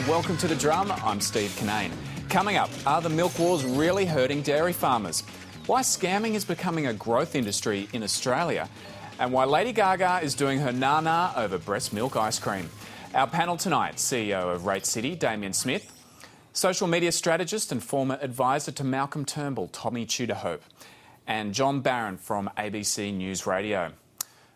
welcome to The Drum. I'm Steve Kinane. Coming up, are the milk wars really hurting dairy farmers? Why scamming is becoming a growth industry in Australia? And why Lady Gaga is doing her na-na over breast milk ice cream. Our panel tonight, CEO of Rate City, Damien Smith, social media strategist and former advisor to Malcolm Turnbull, Tommy Tudor-Hope, and John Barron from ABC News Radio.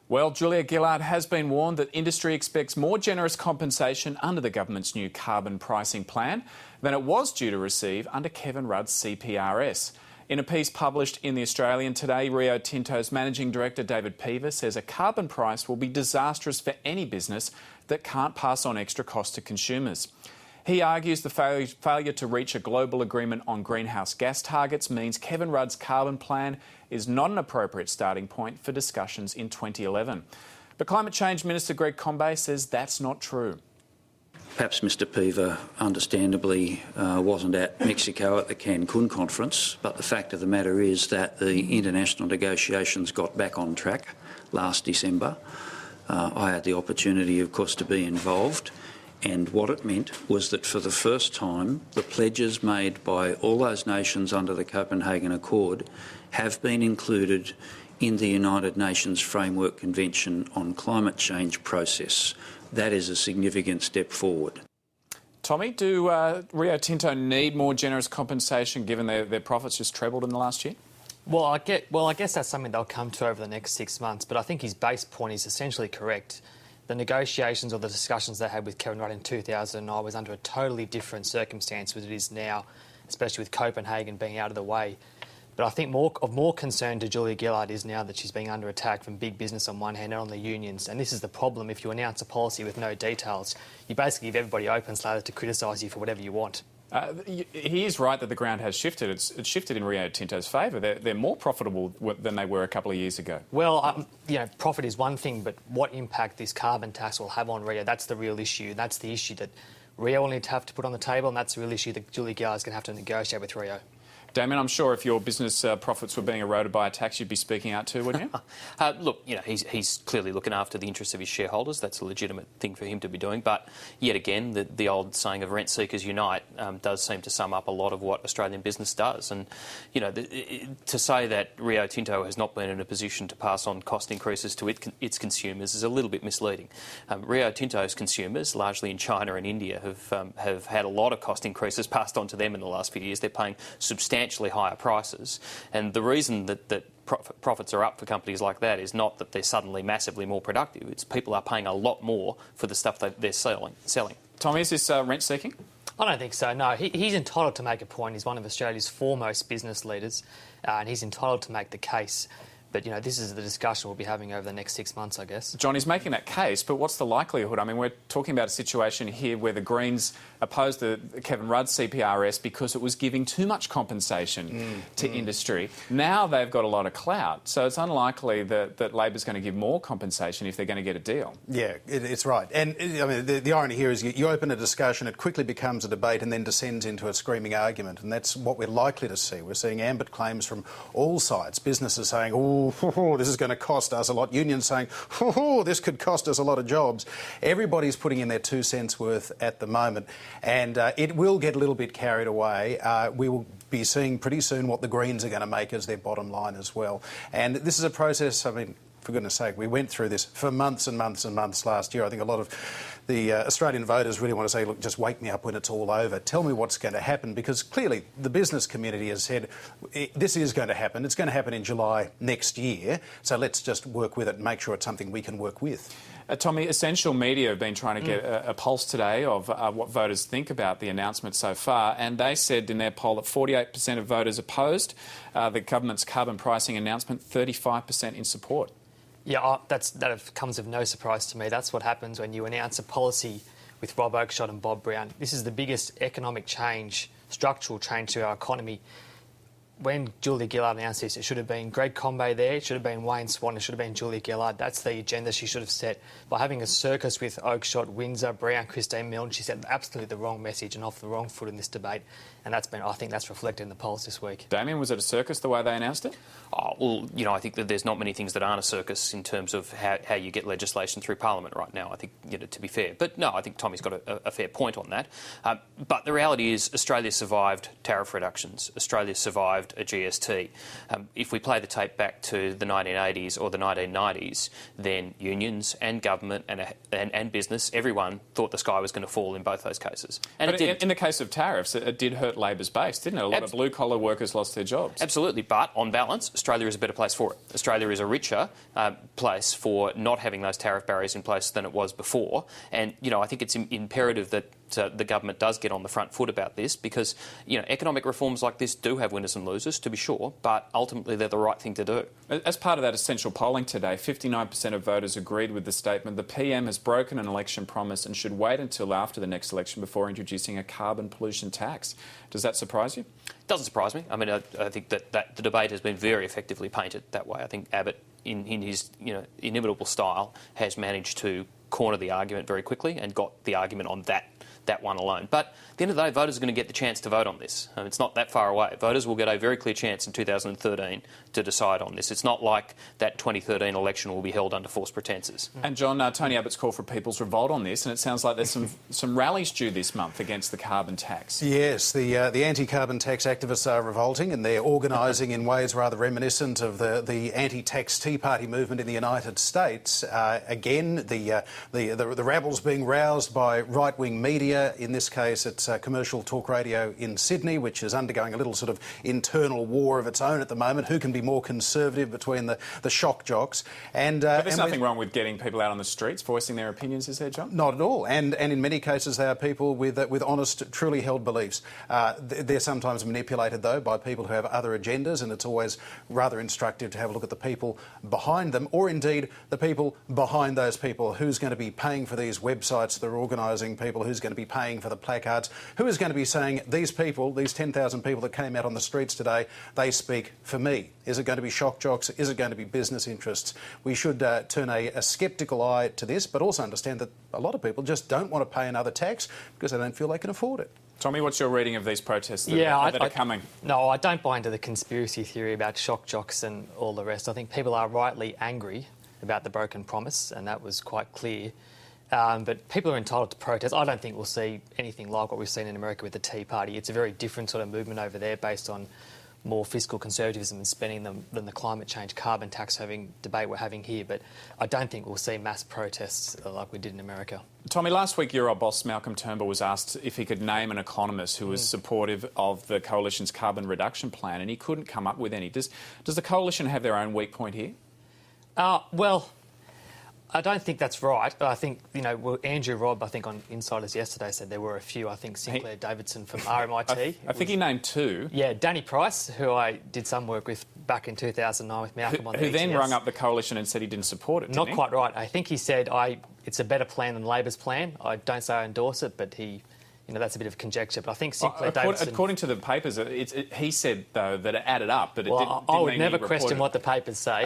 Well, Julia Gillard has been warned that industry expects more generous compensation under the government's new carbon pricing plan than it was due to receive under Kevin Rudd's CPRS. In a piece published in The Australian today, Rio Tinto's managing director David Peever says a carbon price will be disastrous for any business that can't pass on extra cost to consumers. He argues the failure to reach a global agreement on greenhouse gas targets means Kevin Rudd's carbon plan is not an appropriate starting point for discussions in 2011. But Climate Change Minister Greg Combet says that's not true. Perhaps Mr Peever, understandably, wasn't at Mexico at the Cancun conference, but the fact of the matter is that the international negotiations got back on track last December. I had the opportunity, of course, to be involved. And what it meant was that for the first time, the pledges made by all those nations under the Copenhagen Accord have been included in the United Nations Framework Convention on Climate Change process. That is a significant step forward. Tommy, do Rio Tinto need more generous compensation given their profits just trebled in the last year? Well, I guess that's something they'll come to over the next 6 months, but I think his base point is essentially correct. The negotiations or the discussions they had with Kevin Rudd in 2009 was under a totally different circumstance than it is now, especially with Copenhagen being out of the way. But I think more concern to Julia Gillard is now that she's being under attack from big business on one hand and on the unions. And this is the problem. If you announce a policy with no details, you basically give everybody open slather to criticise you for whatever you want. He is right that the ground has shifted. It's shifted in Rio Tinto's favour. They're more profitable than they were a couple of years ago. Well, profit is one thing, but what impact this carbon tax will have on Rio, that's the real issue. That's the issue that Rio will need to have to put on the table, and that's the real issue that Julia Gillard is going to have to negotiate with Rio. Damien, I'm sure if your business profits were being eroded by a tax, you'd be speaking out too, wouldn't you? Look, he's clearly looking after the interests of his shareholders. That's a legitimate thing for him to be doing. But yet again, the old saying of rent seekers unite does seem to sum up a lot of what Australian business does. And, to say that Rio Tinto has not been in a position to pass on cost increases to its consumers is a little bit misleading. Rio Tinto's consumers, largely in China and India, have had a lot of cost increases passed on to them in the last few years. They're paying substantially higher prices, and the reason that profits are up for companies like that is not that they're suddenly massively more productive. It's people are paying a lot more for the stuff that they're selling. Tommy, is this rent-seeking? I don't think so, no. He's entitled to make a point. He's one of Australia's foremost business leaders, and he's entitled to make the case. But, this is the discussion we'll be having over the next 6 months, I guess. John, he's making that case, but what's the likelihood? I mean, we're talking about a situation here where the Greens opposed the Kevin Rudd CPRS because it was giving too much compensation to industry. Now they've got a lot of clout, so it's unlikely that Labor's going to give more compensation if they're going to get a deal. Yeah, it's right. And, the irony here is you open a discussion, it quickly becomes a debate and then descends into a screaming argument, and that's what we're likely to see. We're seeing ambit claims from all sides. Businesses saying, this is going to cost us a lot. Unions saying, this could cost us a lot of jobs. Everybody's putting in their 2 cents worth at the moment, and it will get a little bit carried away. We will be seeing pretty soon what the Greens are going to make as their bottom line as well. And this is a process, for goodness sake, we went through this for months and months and months last year. I think a lot of the Australian voters really want to say, look, just wake me up when it's all over. Tell me what's going to happen, because clearly the business community has said this is going to happen. It's going to happen in July next year. So let's just work with it and make sure it's something we can work with. Tommy, Essential Media have been trying to get a pulse today of what voters think about the announcement so far, and they said in their poll that 48% of voters opposed the government's carbon pricing announcement, 35% in support. Yeah, that comes of no surprise to me. That's what happens when you announce a policy with Rob Oakeshott and Bob Brown. This is the biggest economic change, structural change to our economy when Julia Gillard announced this, it should have been Greg Combet there, it should have been Wayne Swan, it should have been Julia Gillard. That's the agenda she should have set. By having a circus with Oakeshott, Windsor, Brown, Christine Milne, she sent absolutely the wrong message and off the wrong foot in this debate. And I think that's reflected in the polls this week. Damien, was it a circus the way they announced it? Oh, well, I think that there's not many things that aren't a circus in terms of how you get legislation through Parliament right now, I think, to be fair. But no, I think Tommy's got a fair point on that. But the reality is Australia survived tariff reductions. Australia survived a GST. If we play the tape back to the 1980s or the 1990s, then unions and government and business, everyone thought the sky was going to fall in both those cases. And but in the case of tariffs, it did hurt Labor's base, didn't it? A lot of blue-collar workers lost their jobs. Absolutely, but on balance, Australia is a better place for it. Australia is a richer place for not having those tariff barriers in place than it was before. And, I think it's imperative that the government does get on the front foot about this because, economic reforms like this do have winners and losers, to be sure, but ultimately they're the right thing to do. As part of that essential polling today, 59% of voters agreed with the statement the PM has broken an election promise and should wait until after the next election before introducing a carbon pollution tax. Does that surprise you? It doesn't surprise me. I mean, I think that the debate has been very effectively painted that way. I think Abbott, in his inimitable style, has managed to corner the argument very quickly and got the argument on that one alone. But at the end of the day, voters are going to get the chance to vote on this. It's not that far away. Voters will get a very clear chance in 2013 to decide on this. It's not like that 2013 election will be held under false pretences. And John, Tony Abbott's called for a people's revolt on this, and it sounds like there's some rallies due this month against the carbon tax. Yes, the anti-carbon tax activists are revolting, and they're organising in ways rather reminiscent of the anti-tax Tea Party movement in the United States. Again, the rabbles being roused by right-wing media. In this case, it's commercial talk radio in Sydney, which is undergoing a little sort of internal war of its own at the moment. Who can be more conservative between the shock jocks? And but there's nothing wrong with getting people out on the streets voicing their opinions, is there, John? Not at all. And in many cases, they are people with honest, truly held beliefs. They're sometimes manipulated, though, by people who have other agendas, and it's always rather instructive to have a look at the people behind them, or indeed the people behind those people. Who's going to be paying for these websites that are organising people? Who's going to be paying for the placards? Who is going to be saying, these people, these 10,000 people that came out on the streets today, they speak for me? Is it going to be shock jocks? Is it going to be business interests? We should turn a sceptical eye to this, but also understand that a lot of people just don't want to pay another tax because they don't feel they can afford it. Tommy, what's your reading of these protests that are coming? No, I don't buy into the conspiracy theory about shock jocks and all the rest. I think people are rightly angry about the broken promise, and that was quite clear. But people are entitled to protest. I don't think we'll see anything like what we've seen in America with the Tea Party. It's a very different sort of movement over there based on more fiscal conservatism and spending than the climate change, carbon tax debate we're having here. But I don't think we'll see mass protests like we did in America. Tommy, last week your old boss Malcolm Turnbull was asked if he could name an economist who was supportive of the Coalition's carbon reduction plan, and he couldn't come up with any. Does the Coalition have their own weak point here? Well, I don't think that's right. I think, Andrew Robb, I think on Insiders yesterday said there were a few. I think Sinclair Davidson from RMIT. I think he named two. Yeah, Danny Price, who I did some work with back in 2009 with Malcolm on the Who then rung up the Coalition and said he didn't support it, Not quite right. I think he said, it's a better plan than Labor's plan. I don't say I endorse it, but he... that's a bit of conjecture, but I think Sinclair Davidson... According to the papers, he said, though, that it added up, but it didn't I would never question what the papers say.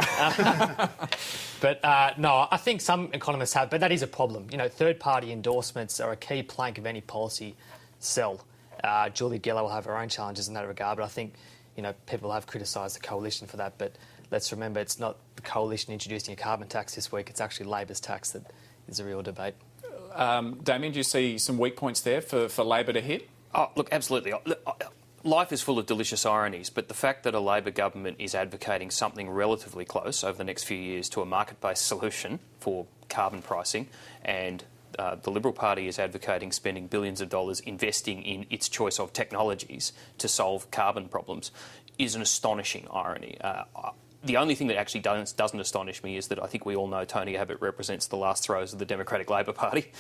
But, no, I think some economists have, but that is a problem. Third-party endorsements are a key plank of any policy sell. Julia Gillard will have her own challenges in that regard, but I think, people have criticised the Coalition for that, but let's remember it's not the Coalition introducing a carbon tax this week, it's actually Labor's tax that is a real debate. Damien, do you see some weak points there for Labor to hit? Oh, look, absolutely. Life is full of delicious ironies, but the fact that a Labor government is advocating something relatively close over the next few years to a market-based solution for carbon pricing, and the Liberal Party is advocating spending billions of dollars investing in its choice of technologies to solve carbon problems is an astonishing irony. The only thing that actually doesn't astonish me is that I think we all know Tony Abbott represents the last throes of the Democratic Labor Party.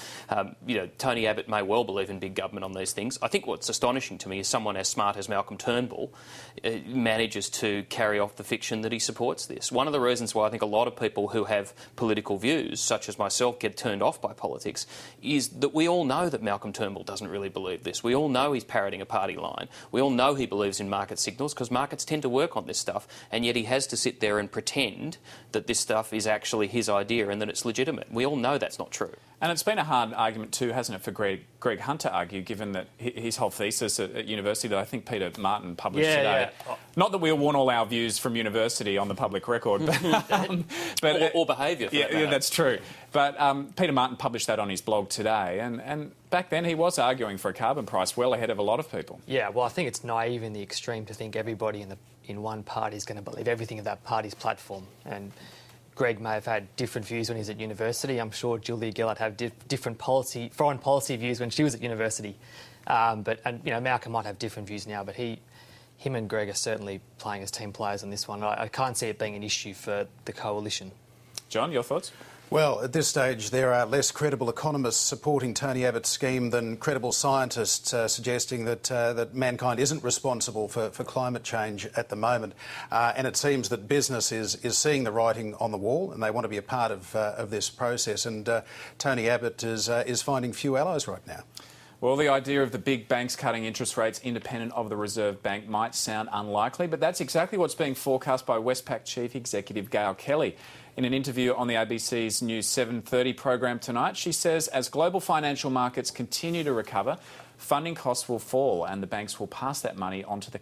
Tony Abbott may well believe in big government on these things. I think what's astonishing to me is someone as smart as Malcolm Turnbull manages to carry off the fiction that he supports this. One of the reasons why I think a lot of people who have political views, such as myself, get turned off by politics is that we all know that Malcolm Turnbull doesn't really believe this. We all know he's parroting a party line. We all know he believes in market signals because markets tend to work on this stuff, and yet he has to sit there and pretend that this stuff is actually his idea and that it's legitimate. We all know that's not true. And it's been a hard argument too, hasn't it, for Greg Hunt to argue, given that his whole thesis at university that I think Peter Martin published today. Yeah. Not that we want all our views from university on the public record, but or behaviour. Yeah, that's true. But Peter Martin published that on his blog today, and back then he was arguing for a carbon price well ahead of a lot of people. Yeah, well, I think it's naive in the extreme to think everybody in one party is going to believe everything of that party's platform. And Greg may have had different views when he was at university. I'm sure Julia Gillard had different foreign policy views when she was at university. Malcolm might have different views now, but him and Greg are certainly playing as team players on this one. I can't see it being an issue for the coalition. John, your thoughts? Well, at this stage, there are less credible economists supporting Tony Abbott's scheme than credible scientists suggesting that mankind isn't responsible for climate change at the moment. And it seems that business is seeing the writing on the wall and they want to be a part of this process. And Tony Abbott is finding few allies right now. Well, the idea of the big banks cutting interest rates independent of the Reserve Bank might sound unlikely, but that's exactly what's being forecast by Westpac Chief Executive Gail Kelly. In an interview on the ABC's News 7:30 program tonight, she says as global financial markets continue to recover, funding costs will fall and the banks will pass that money on to the